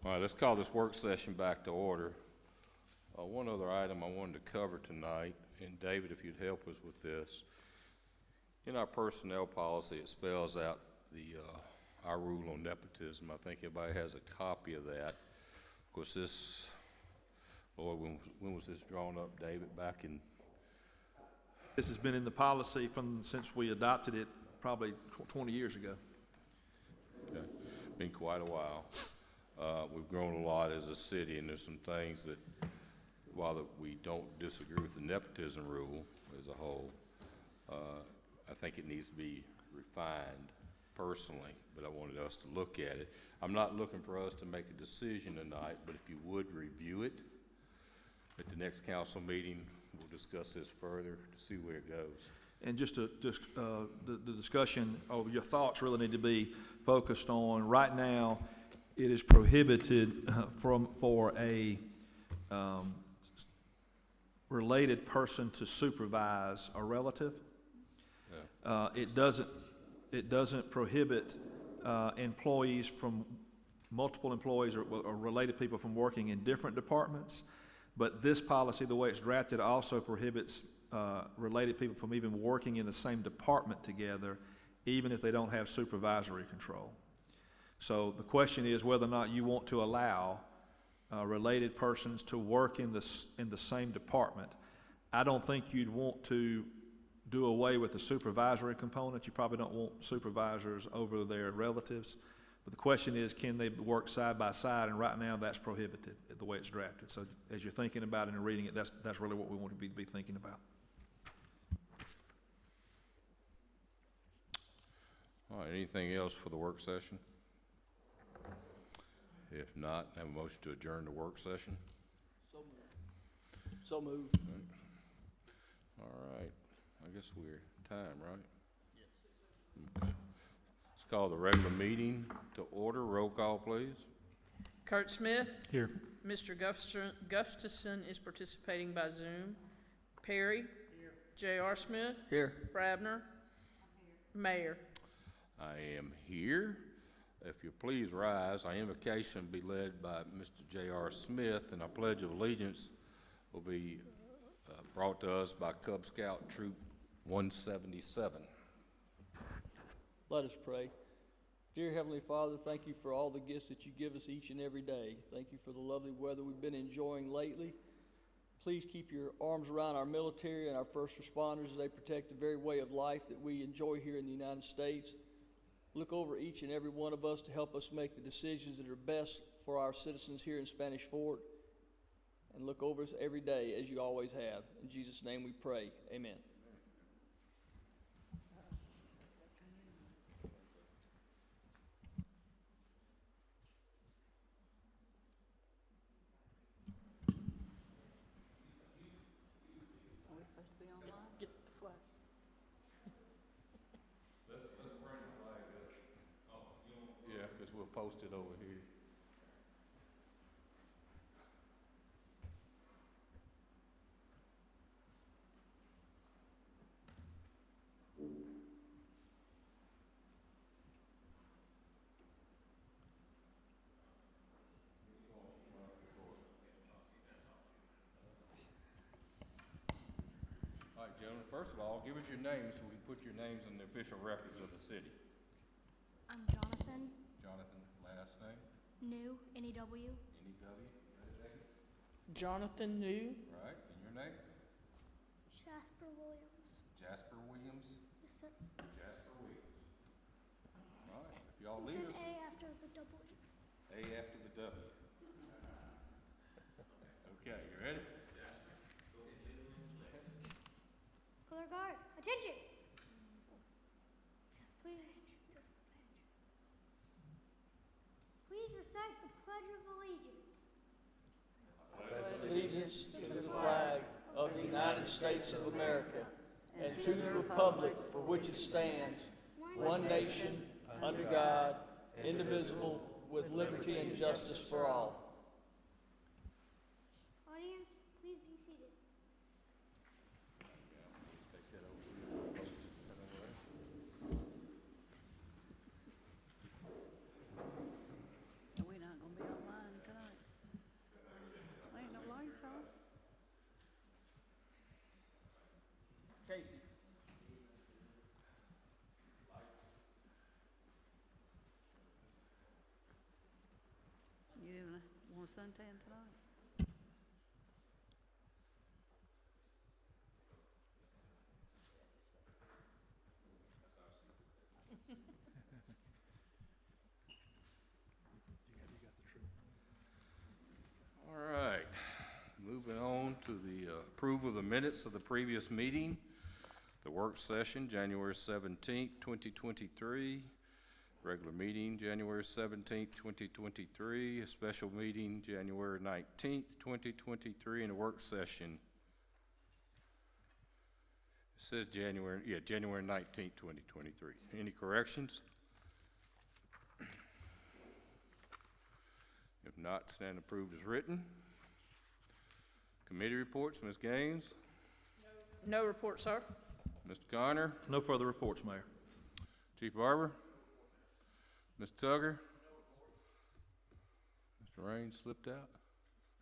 All right, let's call this work session back to order. One other item I wanted to cover tonight, and David, if you'd help us with this. In our personnel policy, it spells out our rule on nepotism. I think everybody has a copy of that. Of course, this, Lord, when was this drawn up, David? Back in? This has been in the policy since we adopted it probably 20 years ago. Okay. Been quite a while. We've grown a lot as a city, and there's some things that, while we don't disagree with the nepotism rule as a whole, I think it needs to be refined personally, but I wanted us to look at it. I'm not looking for us to make a decision tonight, but if you would review it at the next council meeting, we'll discuss this further to see where it goes. And the discussion, your thoughts really need to be focused on, right now, it is prohibited for a related person to supervise a relative. Yeah. It doesn't prohibit employees from multiple employees or related people from working in different departments. But this policy, the way it's drafted, also prohibits related people from even working in the same department together, even if they don't have supervisory control. So the question is whether or not you want to allow related persons to work in the same department. I don't think you'd want to do away with the supervisory component. You probably don't want supervisors over their relatives. But the question is, can they work side by side? And right now, that's prohibited the way it's drafted. So as you're thinking about it and reading it, that's really what we want to be thinking about. All right, anything else for the work session? If not, have a motion to adjourn the work session. So moved. All right. I guess we're time, right? Yes. Okay. Let's call the regular meeting to order. Roll call, please. Kurt Smith. Here. Mr. Gustafson is participating by Zoom. Perry. Here. J.R. Smith. Here. Brabner. Mayor. I am here. If you please rise, our invocation will be led by Mr. J.R. Smith, and our Pledge of Allegiance will be brought to us by Cub Scout Troop 177. Let us pray. Dear Heavenly Father, thank you for all the gifts that you give us each and every day. Thank you for the lovely weather we've been enjoying lately. Please keep your arms around our military and our first responders as they protect the very way of life that we enjoy here in the United States. Look over each and every one of us to help us make the decisions that are best for our citizens here in Spanish Fort. And look over us every day as you always have. In Jesus' name we pray. Amen. Get the flag. Yeah, because we'll post it over here. All right, gentlemen, first of all, give us your names so we can put your names in the official records of the city. I'm Jonathan. Jonathan, last name? New, N-E-W. N-E-W? Jonathan New. Right, and your name? Jasper Williams. Jasper Williams? Yes, sir. Jasper Williams. All right, if y'all It's leave an us. A after the W. A after the W. Okay, you ready? Color guard, attention! Just please, please recite the Pledge of Allegiance. Allegiance to the flag of the United States of America and to the republic for which it stands, one nation, under God, indivisible, with liberty and justice for all. Audience, please be seated. Take that over. Post it over there. We're not gonna be online. Casey. You want a suntan tonight? All right, moving on to the approval of the minutes of the previous meeting, the work session, January 17th, 2023, regular meeting, January 17th, 2023, a special meeting, January 19th, 2023, and a work session. It says January 19th, 2023. Any corrections? If not, stand approved as written. Committee reports, Ms. Gaines, No report, sir. Mr. Connor, No further reports, Mayor. Chief Barber, Ms. Tugger. Mr. Raines slipped out.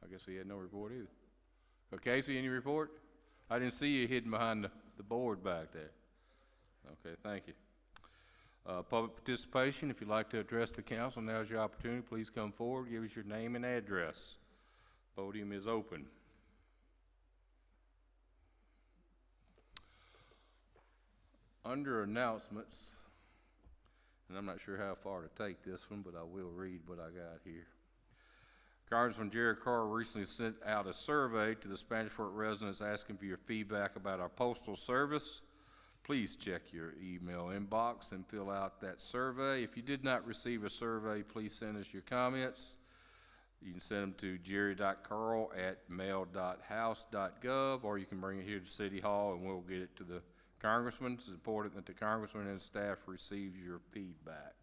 I guess he had no report either. Casey, any report? I didn't see you hidden behind the board back there. Okay, thank you. Public participation, if you'd like to address the council, now's your opportunity. Please come forward, give us your name and address. Podium is open. Under announcements, and I'm not sure how far to take this one, but I will read what I got here. Congressman Jerry Carr recently sent out a survey to the Spanish Fort residents asking for your feedback about our postal service. Please check your email inbox and fill out that survey. If you did not receive a survey, please send us your comments. You can send them to jerry.carl@mail.house.gov, or you can bring it here to City Hall and we'll get it to the congressman. It's important that the congressman and staff receives your feedback.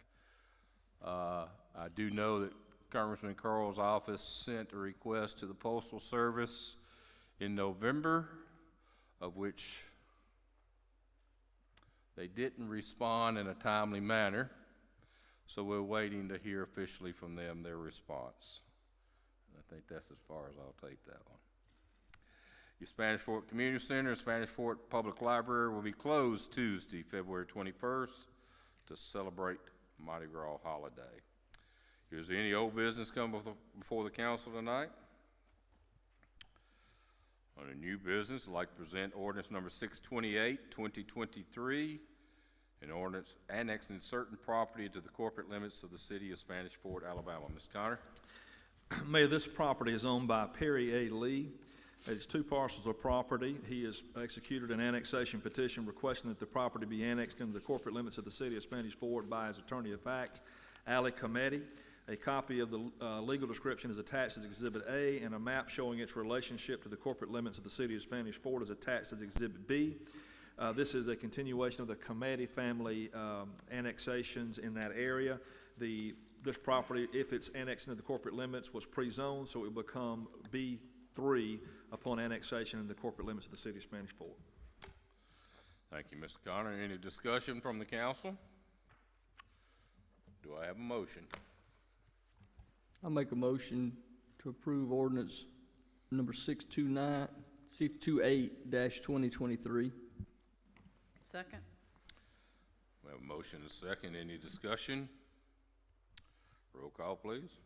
I do know that Congressman Carl's office sent a request to the Postal Service in November, of which they didn't respond in a timely manner, so we're waiting to hear officially from them their response. I think that's as far as I'll take that one. Your Spanish Fort Community Center and Spanish Fort Public Library will be closed Tuesday, February 21st to celebrate Mardi Gras holiday. Is there any old business coming before the council tonight? On a new business, I'd like to present ordinance number 628, 2023, an ordinance annexing certain property to the corporate limits of the city of Spanish Fort, Alabama. Mr. Connor? Mayor, this property is owned by Perry A. Lee. It's two parcels of property. He has executed an annexation petition requesting that the property be annexed into the corporate limits of the city of Spanish Fort by his attorney of fact, Ali Comedy. A copy of the legal description is attached as Exhibit A, and a map showing its relationship to the corporate limits of the city of Spanish Fort is attached as Exhibit B. This is a continuation of the Comedy family annexations in that area. This property, if it's annexed into the corporate limits, was pre-zoned, so it will become B3 upon annexation into the corporate limits of the city of Spanish Fort. Thank you, Mr. Connor. Any discussion from the council? Do I have a motion? I'll make a motion to approve ordinance number 628-2023. Second. We have a motion and a second. Any discussion? Roll call, please.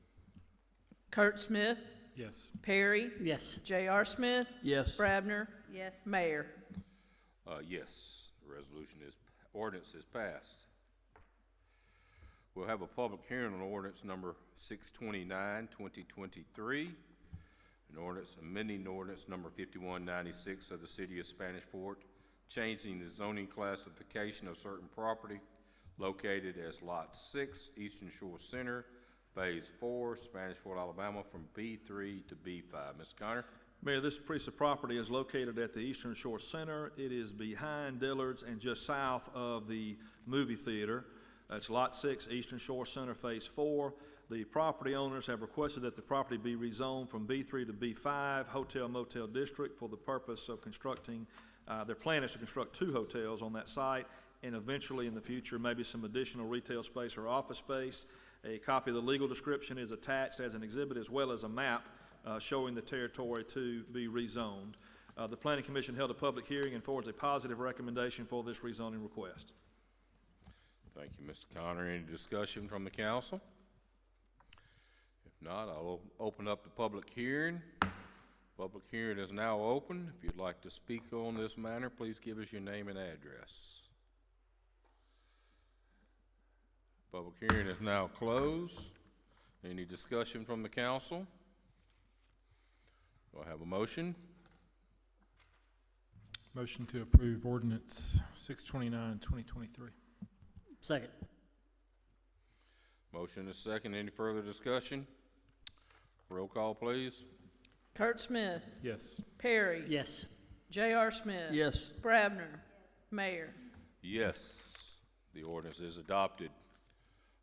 Kurt Smith, Yes. Perry, Yes. J.R. Smith, Yes. Brabner, Yes. Mayor. Yes, the ordinance is passed. We'll have a public hearing on ordinance number 629, 2023, an ordinance amending ordinance number 5196 of the city of Spanish Fort, changing the zoning classification of certain property located as Lot 6, Eastern Shore Center, Phase 4, Spanish Fort, Alabama, from B3 to B5. Mr. Connor? Mayor, this piece of property is located at the Eastern Shore Center. It is behind Dillard's and just south of the movie theater. That's Lot 6, Eastern Shore Center, Phase 4. The property owners have requested that the property be rezoned from B3 to B5, Hotel Motel District, for the purpose of constructing, their plan is to construct 2 hotels on that site, and eventually in the future, maybe some additional retail space or office space. A copy of the legal description is attached as an exhibit, as well as a map showing the territory to be rezoned. The Planning Commission held a public hearing and forwards a positive recommendation for this rezoning request. Thank you, Mr. Connor. Any discussion from the council? If not, I'll open up the public hearing. Public hearing is now open. If you'd like to speak on this matter, please give us your name and address. Public hearing is now closed. Any discussion from the council? Do I have a motion? Motion to approve ordinance 629, 2023. Second. Motion is second. Any further discussion? Roll call, please. Kurt Smith, Yes. Perry. Yes. J.R. Smith. Yes. Brabner. Mayor. Yes, the ordinance is adopted.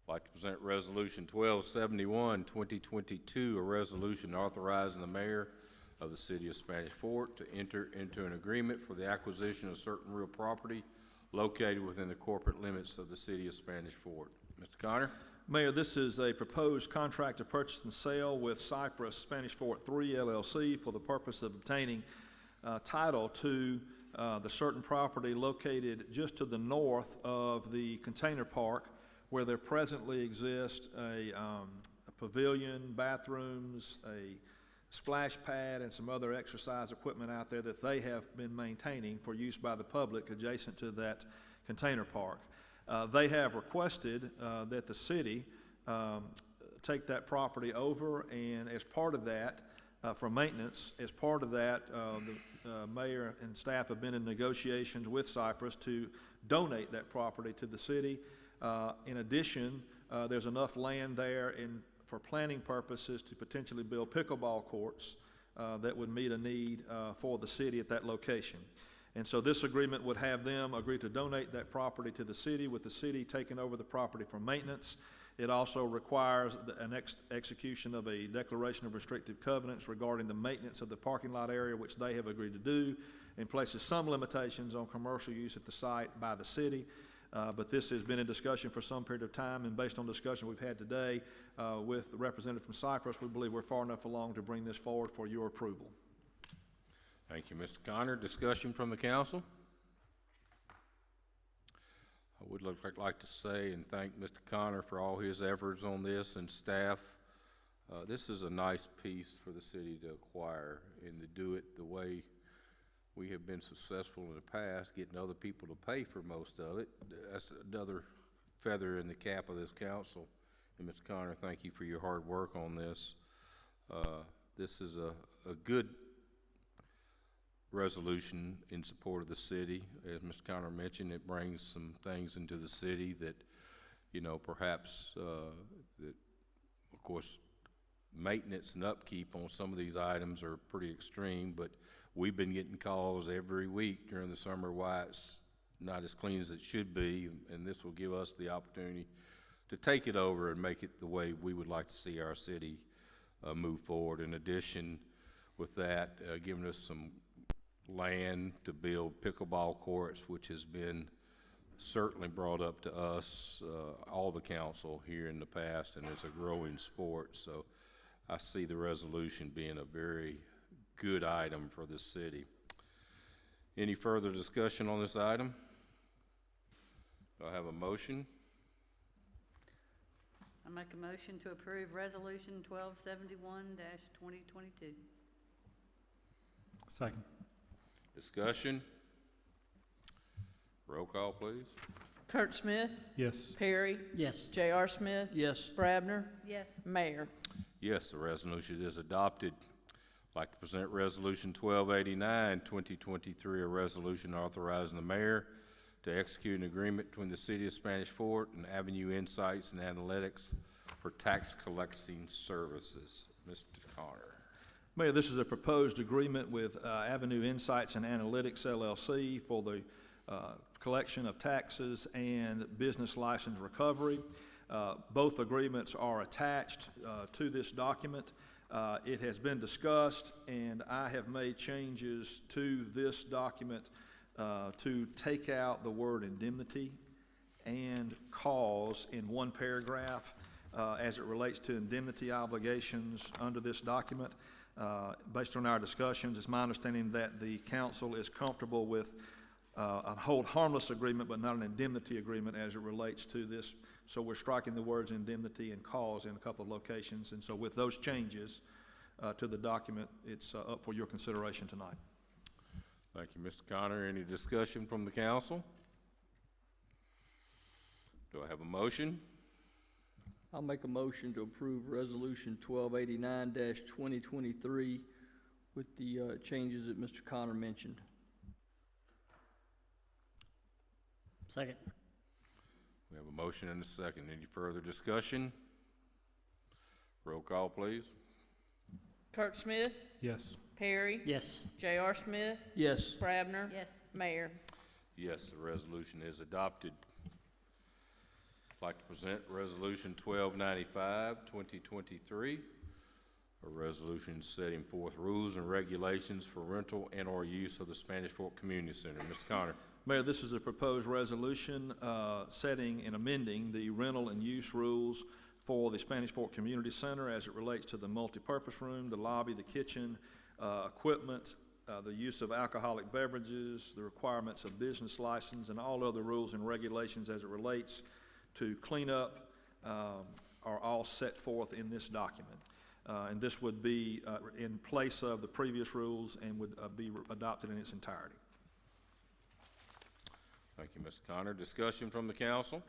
I'd like to present Resolution 1271, 2022, a resolution authorizing the mayor of the city of Spanish Fort to enter into an agreement for the acquisition of certain real property located within the corporate limits of the city of Spanish Fort. Mr. Connor? Mayor, this is a proposed contract of purchase and sale with Cypress Spanish Fort 3 LLC for the purpose of obtaining title to the certain property located just to the north of the container park, where there presently exists a pavilion, bathrooms, a splash pad, and some other exercise equipment out there that they have been maintaining for use by the public adjacent to that container park. They have requested that the city take that property over, and as part of that, for maintenance, as part of that, the mayor and staff have been in negotiations with Cypress to donate that property to the city. In addition, there's enough land there for planning purposes to potentially build pickleball courts that would meet a need for the city at that location. And so this agreement would have them agree to donate that property to the city, with the city taking over the property for maintenance. It also requires an execution of a declaration of restrictive covenants regarding the maintenance of the parking lot area, which they have agreed to do, and places some limitations on commercial use at the site by the city. But this has been in discussion for some period of time, and based on discussion we've had today with the representative from Cypress, we believe we're far enough along to bring this forward for your approval. Thank you, Mr. Connor. Discussion from the council? I would like to say and thank Mr. Connor for all his efforts on this and staff. This is a nice piece for the city to acquire and to do it the way we have been successful in the past, getting other people to pay for most of it. That's another feather in the cap of this council. And Mr. Connor, thank you for your hard work on this. This is a good resolution in support of the city. As Mr. Connor mentioned, it brings some things into the city that, you know, perhaps, that, of course, maintenance and upkeep on some of these items are pretty extreme, but we've been getting calls every week during the summer why it's not as clean as it should be, and this will give us the opportunity to take it over and make it the way we would like to see our city move forward. In addition, with that, giving us some land to build pickleball courts, which has been certainly brought up to us, all the council here in the past, and it's a growing sport. So I see the resolution being a very good item for the city. Any further discussion on this item? Do I have a motion? I make a motion to approve resolution 1271-2022. Second. Discussion? Roll call, please. Kurt Smith, Yes. Perry, Yes. J.R. Smith, Yes. Brabner, Yes. Mayor. Yes, the resolution is adopted. I'd like to present Resolution 1289, 2023, a resolution authorizing the mayor to execute an agreement between the City of Spanish Fort and Avenue Insights and Analytics for tax collecting services. Mr. Connor. Mayor, this is a proposed agreement with Avenue Insights and Analytics LLC for the collection of taxes and business license recovery. Both agreements are attached to this document. It has been discussed, and I have made changes to this document to take out the word indemnity and cause in one paragraph as it relates to indemnity obligations under this document. Based on our discussions, it's my understanding that the council is comfortable with a hold harmless agreement, but not an indemnity agreement as it relates to this. So we're striking the words indemnity and cause in a couple of locations. And so with those changes to the document, it's up for your consideration tonight. Thank you, Mr. Connor. Any discussion from the council? Do I have a motion? I'll make a motion to approve Resolution 1289-2023 with the changes that Mr. Connor mentioned. Second. We have a motion and a second. Any further discussion? Roll call, please. Kurt Smith, Yes. Perry, Yes. J.R. Smith, Yes. Brabner, Yes. Mayor. Yes, the resolution is adopted. I'd like to present Resolution 1295, 2023, a resolution setting forth rules and regulations for rental and/or use of the Spanish Fork Community Center. Mr. Connor. Mayor, this is a proposed resolution setting and amending the rental and use rules for the Spanish Fork Community Center as it relates to the multipurpose room, the lobby, the kitchen, equipment, the use of alcoholic beverages, the requirements of business license, and all other rules and regulations as it relates to cleanup are all set forth in this document. And this would be in place of the previous rules and would be adopted in its entirety. Thank you, Mr. Connor. Discussion from the council?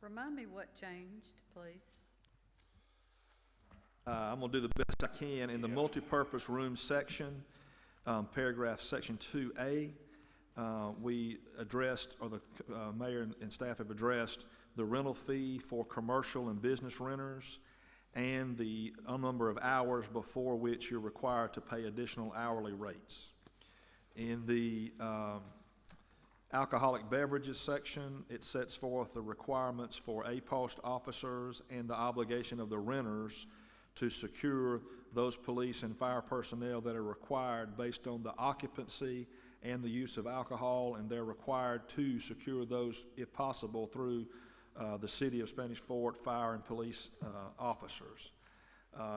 Remind me what changed, please. I'm going to do the best I can. In the multipurpose room section, paragraph section 2A, we addressed, or the mayor and staff have addressed, the rental fee for commercial and business renters and the number of hours before which you're required to pay additional hourly rates. In the alcoholic beverages section, it sets forth the requirements for APOST officers and the obligation of the renters to secure those police and fire personnel that are required based on the occupancy and the use of alcohol, and they're required to secure those, if possible, through the City of Spanish Fort fire and police officers.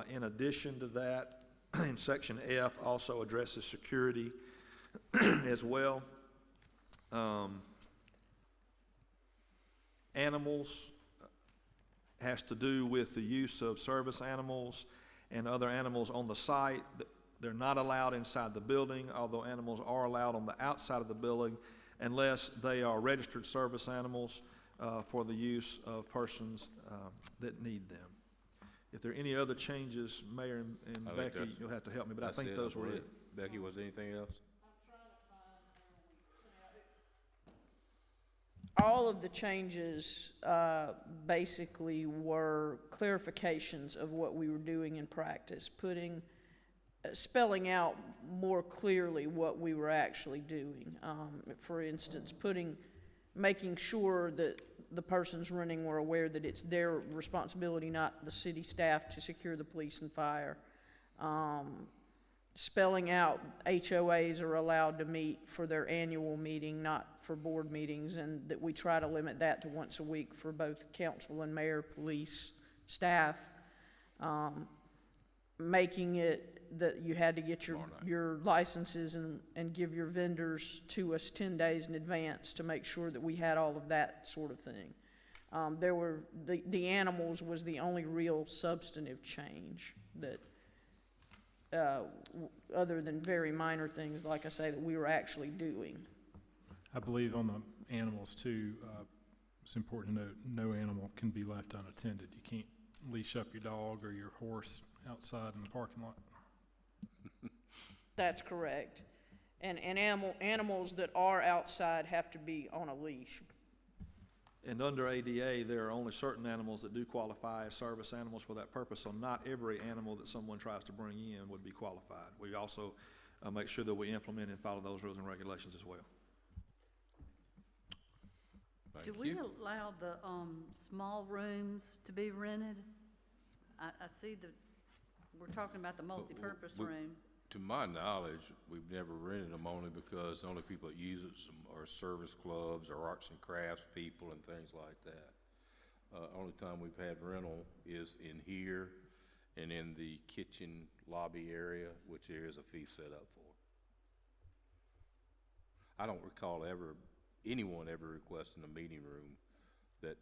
In addition to that, in section F also addresses security as well. Animals has to do with the use of service animals and other animals on the site. They're not allowed inside the building, although animals are allowed on the outside of the building unless they are registered service animals for the use of persons that need them. If there are any other changes, Mayor and I think Becky, that's- you'll have to help me, but I That's think it, those were believe. it. Becky, was there anything else? All of the changes basically were clarifications of what we were doing in practice, spelling out more clearly what we were actually doing. For instance, making sure that the persons renting were aware that it's their responsibility, not the city staff, to secure the police and fire. Spelling out HOAs are allowed to meet for their annual meeting, not for board meetings, and that we try to limit that to once a week for both council and mayor, police, staff. Making it that you had to get your licenses and give your vendors to us 10 days in advance to make sure that we had all of that sort of thing. The animals was the only real substantive change that, other than very minor things, like I say, that we were actually doing. I believe on the animals too, it's important to note, no animal can be left unattended. You can't leash up your dog or your horse outside in the parking lot. That's correct. And animals that are outside have to be on a leash. And under ADA, there are only certain animals that do qualify as service animals for that purpose, so not every animal that someone tries to bring in would be qualified. We also make sure that we implement and follow those rules and regulations as well. Do we allow the small rooms to be rented? I see we're talking about the multipurpose room. To my knowledge, we've never rented them only because the only people that use it are service clubs or arts and crafts people and things like that. Only time we've had rental is in here and in the kitchen lobby area, which there is a fee set up for. I don't recall anyone ever requesting a meeting room that,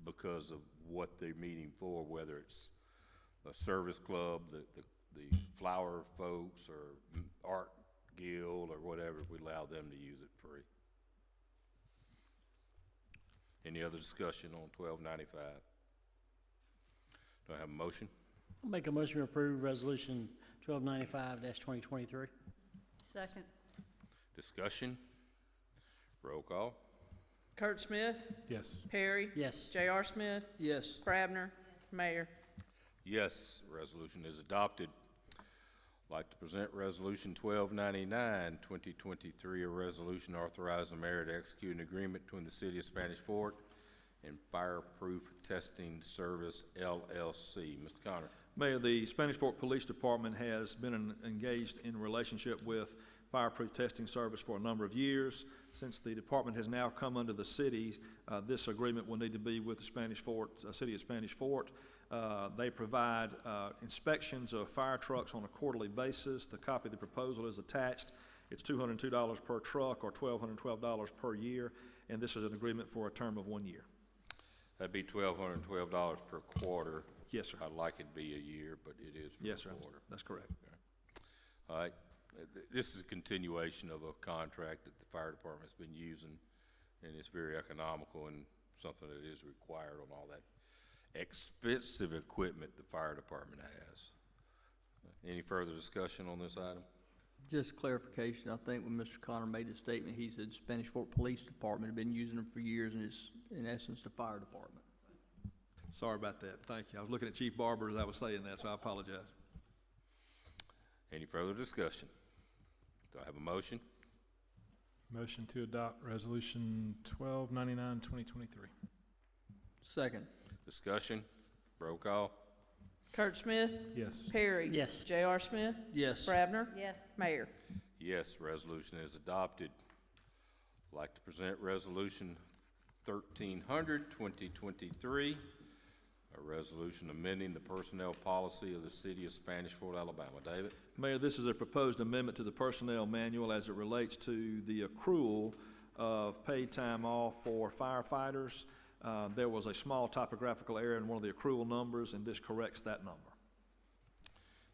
because of what they're meeting for, whether it's a service club, the flower folks, or art guild, or whatever, we allow them to use it free. Any other discussion on 1295? Do I have a motion? I'll make a motion to approve Resolution 1295-2023. Second. Discussion? Roll call? Kurt Smith, Yes. Perry, Yes. J.R. Smith, Yes. Crabner, Mayor. Yes, resolution is adopted. I'd like to present Resolution 1299, 2023, a resolution authorizing the mayor to execute an agreement between the City of Spanish Fort and Fireproof Testing Service, LLC. Mr. Connor. Mayor, the Spanish Fort Police Department has been engaged in relationship with Fireproof Testing Service for a number of years. Since the department has now come under the city, this agreement will need to be with the Spanish Fort, City of Spanish Fort. They provide inspections of fire trucks on a quarterly basis. The copy of the proposal is attached. It's $202 per truck, or $1,212 per year, and this is an agreement for a term of 1 year. That'd be $1,212 per quarter. Yes, sir. I'd like it to be a year, but it is for Yes, a sir. quarter. That's correct. All right. This is a continuation of a contract that the fire department's been using, and it's very economical and something that is required on all that expensive equipment the fire department has. Any further discussion on this item? Just clarification, I think when Mr. Connor made his statement, he said Spanish Fort Police Department had been using them for years, and it's in essence the fire department. Sorry about that. Thank you. I was looking at Chief Barber as I was saying that, so I apologize. Any further discussion? Do I have a motion? Motion to adopt Resolution 1299, 2023. Second. Discussion? Roll call? Kurt Smith, Yes. Perry. Yes. J.R. Smith, Yes. Crabner, Yes. Mayor. Yes, resolution is adopted. I'd like to present Resolution 1300, 2023, a resolution amending the personnel policy of the City of Spanish Fort, Alabama. David? Mayor, this is a proposed amendment to the personnel manual as it relates to the accrual of paid time off for firefighters. There was a small typographical error in one of the accrual numbers, and this corrects that number.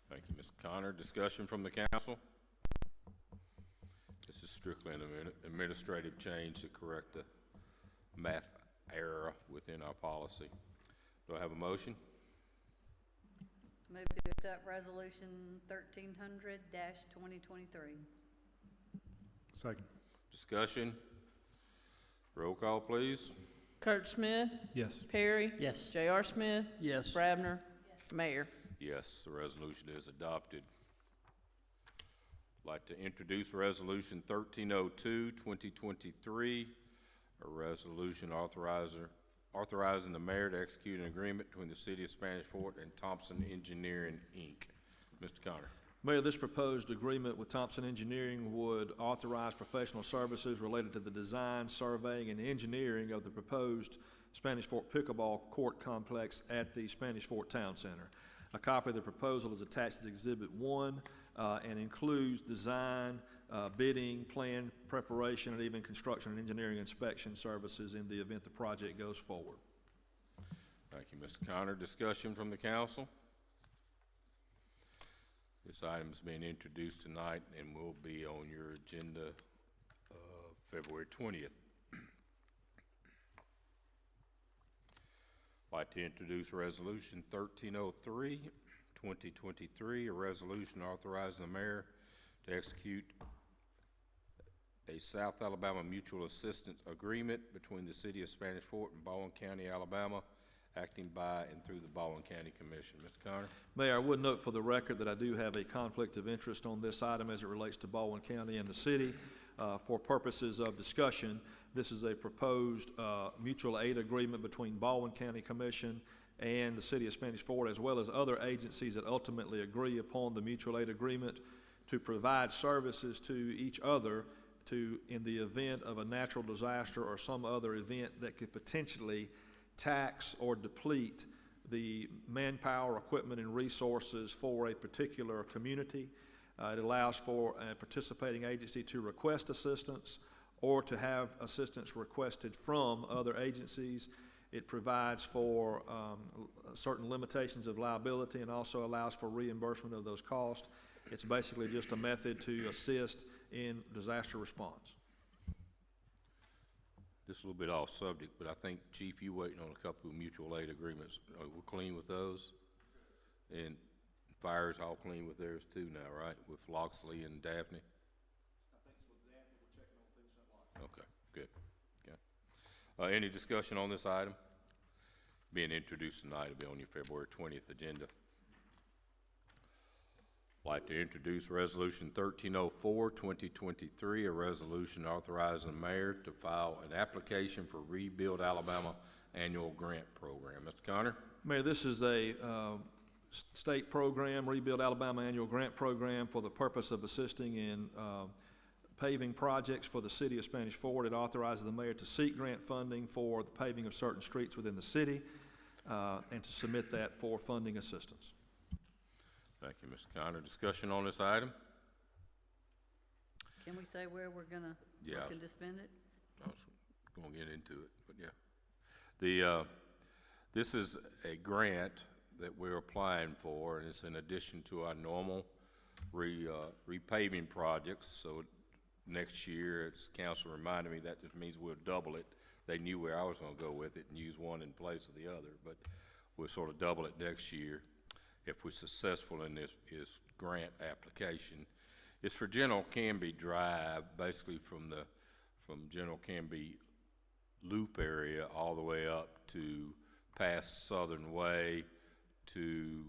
Thank you, Mr. Connor. Discussion from the council? This is strictly an administrative change to correct the math error within our policy. Do I have a motion? Move to adopt Resolution 1300-2023. Second. Discussion? Roll call, please. Kurt Smith, Yes. Perry, Yes. J.R. Smith, Yes. Crabner, Mayor. Yes, the resolution is adopted. I'd like to introduce Resolution 1302, 2023, a resolution authorizing the mayor to execute an agreement between the City of Spanish Fort and Thompson Engineering, Inc. Mr. Connor. Mayor, this proposed agreement with Thompson Engineering would authorize professional services related to the design, surveying, and engineering of the proposed Spanish Fort pickleball court complex at the Spanish Fort Town Center. A copy of the proposal is attached to Exhibit 1 and includes design, bidding, plan preparation, and even construction and engineering inspection services in the event the project goes forward. Thank you, Mr. Connor. Discussion from the council? This item is being introduced tonight and will be on your agenda February 20th. I'd like to introduce Resolution 1303, 2023, a resolution authorizing the mayor to execute a South Alabama Mutual Assistance Agreement between the City of Spanish Fort and Baldwin County, Alabama, acting by and through the Baldwin County Commission. Mr. Connor? Mayor, I would note for the record that I do have a conflict of interest on this item as it relates to Baldwin County and the city. For purposes of discussion, this is a proposed mutual aid agreement between Baldwin County Commission and the City of Spanish Fort, as well as other agencies that ultimately agree upon the mutual aid agreement to provide services to each other in the event of a natural disaster or some other event that could potentially tax or deplete the manpower, equipment, and resources for a particular community. It allows for a participating agency to request assistance or to have assistance requested from other agencies. It provides for certain limitations of liability and also allows for reimbursement of those costs. It's basically just a method to assist in disaster response. This is a little bit off subject, but I think, Chief, you waiting on a couple of mutual aid agreements. We're clean with those? And fire's all clean with theirs too now, right? With Loxley and Daphne? I think so, with Daphne, we're checking on things like. Okay, good, okay. Any discussion on this item? Being introduced tonight, it'll be on your February 20th agenda. Like to introduce Resolution 1304, 2023, a resolution authorizing the mayor to file an application for Rebuild Alabama Annual Grant Program. Mr. Connor? Mayor, this is a state program, Rebuild Alabama Annual Grant Program, for the purpose of assisting in paving projects for the city of Spanish Fort. It authorizes the mayor to seek grant funding for the paving of certain streets within the city and to submit that for funding assistance. Thank you, Mr. Connor. Discussion on this item? Can we say where we're gonna, Yeah. looking to spend it? I was going to get into it, but yeah. This is a grant that we're applying for, and it's in addition to our normal repaving projects. So next year, it's council reminded me that just means we'll double it. They knew where I was going to go with it and use one in place of the other, but we'll sort of double it next year if we're successful in this grant application. It's for General Canby Drive, basically from General Canby Loop area all the way up to past Southern Way to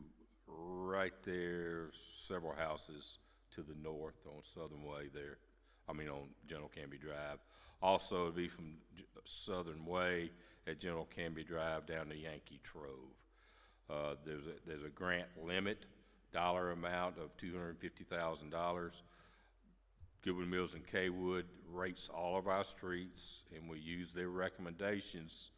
right there, several houses to the north on Southern Way there. I mean on General Canby Drive. Also, it'd be from Southern Way at General Canby Drive down to Yankee Trove. There's a grant limit, dollar amount of $250,000. Goodwin Mills and Kaywood rates all of our streets, and we use their recommendations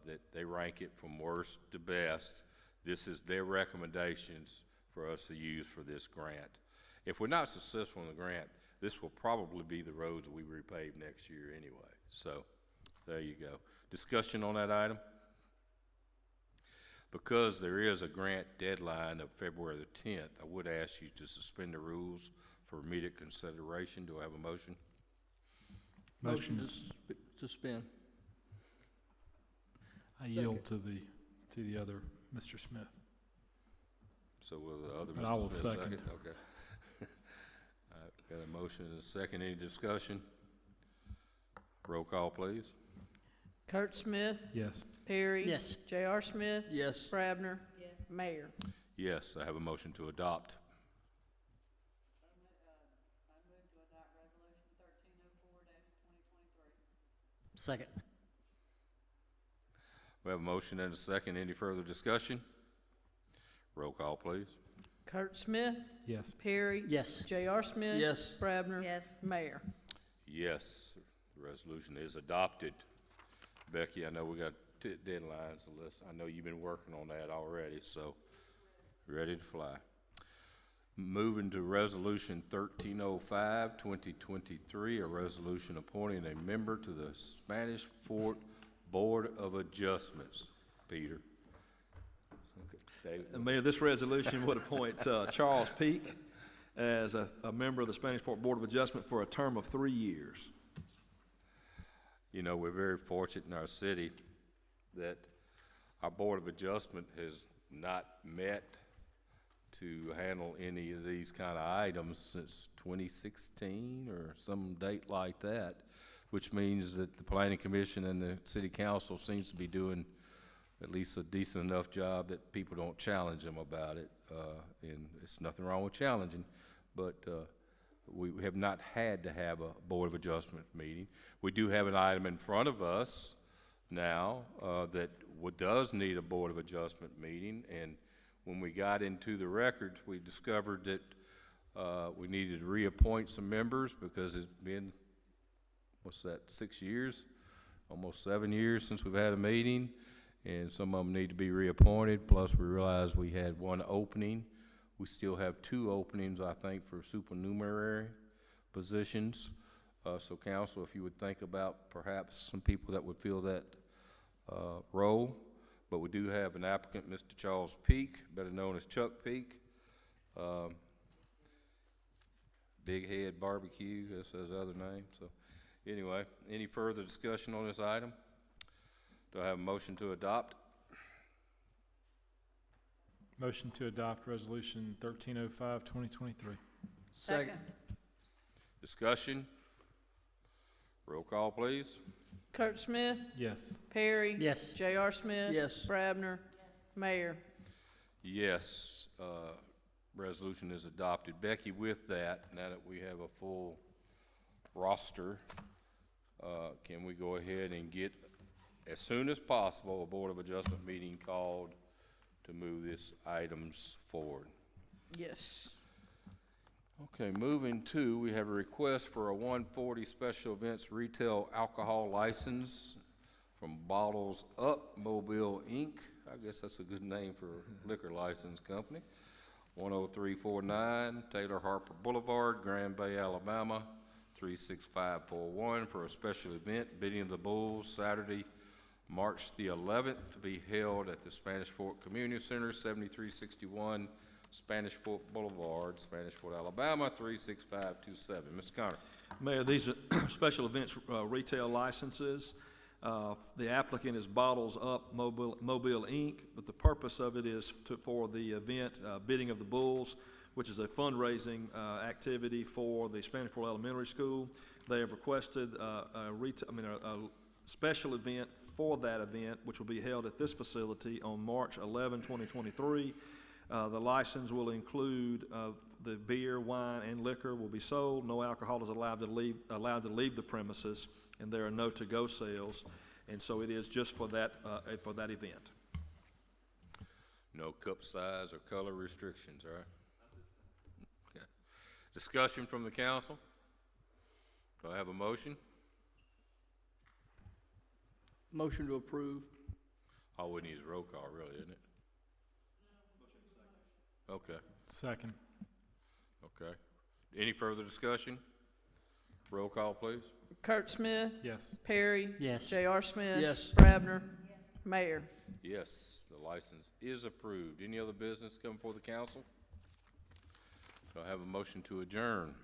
that they rank it from worst to best. This is their recommendations for us to use for this grant. If we're not successful in the grant, this will probably be the roads we repave next year anyway. So there you go. Discussion on that item? Because there is a grant deadline of February the 10th, I would ask you to suspend the rules for immediate consideration. Do I have a motion? Motion to suspend. I yield to the other Mr. Smith. So will the other And Mr. I will Smith second. Okay. All right, got a motion and a second. Any discussion? Roll call, please. Kurt Smith, Yes. Perry. Yes. J.R. Smith, Yes. Brabner, Yes. Mayor. Yes, I have a motion to adopt. I move to adopt resolution 1304-2023. Second. We have a motion and a second. Any further discussion? Roll call, please. Kurt Smith, Yes. Perry. Yes. J.R. Smith. Yes. Brabner. Yes. Mayor. Yes, the resolution is adopted. Becky, I know we got deadlines, unless, I know you've been working on that already, so ready to fly. Moving to Resolution 1305, 2023, a resolution appointing a member to the Spanish Fort Board of Adjustments. Peter. Okay, David. Mayor, this resolution would appoint Charles Peak as a member of the Spanish Fort Board of Adjustment for a term of 3 years. You know, we're very fortunate in our city that our Board of Adjustment has not met to handle any of these kind of items since 2016 or some date like that, which means that the Planning Commission and the City Council seems to be doing at least a decent enough job that people don't challenge them about it. And it's nothing wrong with challenging, but we have not had to have a Board of Adjustment meeting. We do have an item in front of us now that does need a Board of Adjustment meeting, and when we got into the records, we discovered that we needed to reappoint some members because it's been, 6 years? Almost 7 years since we've had a meeting, and some of them need to be reappointed, plus we realize we had one opening. We still have 2 openings, I think, for supernumerary positions. So council, if you would think about perhaps some people that would fill that role. But we do have an applicant, Mr. Charles Peak, better known as Chuck Peak. Big Head Barbecue, that's his other name. So anyway, any further discussion on this item? Do I have a motion to adopt? Motion to adopt Resolution 1305, 2023. Second. Discussion? Roll call, please. Kurt Smith, Yes. Perry. Yes. J.R. Smith. Yes. Brabner. Mayor. Yes, resolution is adopted. Becky, with that, now that we have a full roster, can we go ahead and get, as soon as possible, a Board of Adjustment meeting called to move these items forward? Yes. Okay, moving to, we have a request for a 140 Special Events Retail Alcohol License from Bottles Up Mobile, Inc. I guess that's a good name for a liquor license company. 10349 Taylor Harper Boulevard, Grand Bay, Alabama, 36541, for a special event, Bidding of the Bulls, Saturday, March the 11th, to be held at the Spanish Fort Community Center, 7361 Spanish Fort Boulevard, Spanish Fort, Alabama, 36527. Mr. Connor. Mayor, these are special events retail licenses. The applicant is Bottles Up Mobile Inc., but the purpose of it is for the event Bidding of the Bulls, which is a fundraising activity for the Spanish Fort Elementary School. They have requested a special event for that event, which will be held at this facility on March 11, 2023. The license will include the beer, wine, and liquor will be sold. No alcohol is allowed to leave the premises, and there are no to-go sales. And so it is just for that event. No cup size or color restrictions, all right? Okay. Discussion from the council? Do I have a motion? Motion to approve. All we need is roll call, really, isn't it? Okay, Second. okay. Any further discussion? Roll call, please. Kurt Smith, Yes. Perry. Yes. J.R. Smith. Yes. Brabner. Mayor. Yes, the license is approved. Any other business come before the council? Do I have a motion to adjourn?